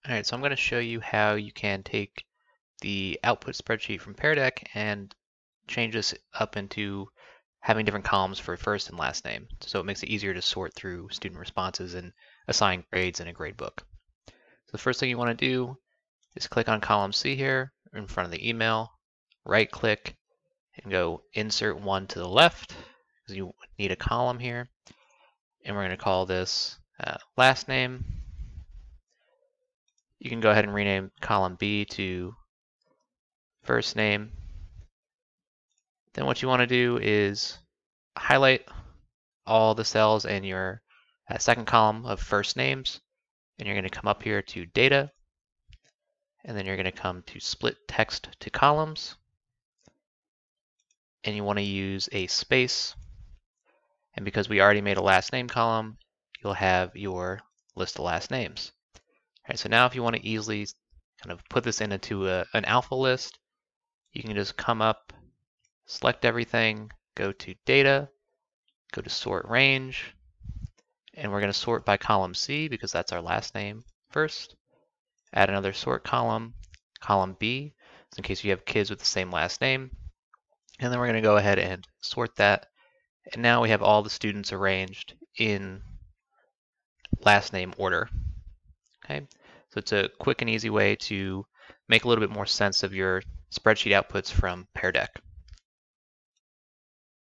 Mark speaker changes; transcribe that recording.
Speaker 1: Alright, so I'm going to show you how you can take the output spreadsheet from Pear and change this up into having different columns for first and last name. So it makes it easier to sort through student responses and assign grades in a grade book. So the first thing you want to do is click on column C here in front of the email, right click and go insert one to the left because you need a column here. And we're going to call this last name. You can go ahead and rename column B to first name. Then what you want to do is highlight all the cells in your second column of first names, and you're going to come up here to data, and then you're going to come to split text to columns, and you want to use a space, and because we already made a last name column, you'll have your list of last names. All right, so now if you want to easily kind of put this into an alpha list, you can just come up, select everything, go to data, go to sort range, and we're going to sort by column C because that's our last name first. Add another sort column, column B, in case you have kids with the same last name. And then we're going to go ahead and sort that. And now we have all the students arranged in last name order. Okay, so it's a quick and easy way to make a little bit more sense of your spreadsheet outputs from Pear.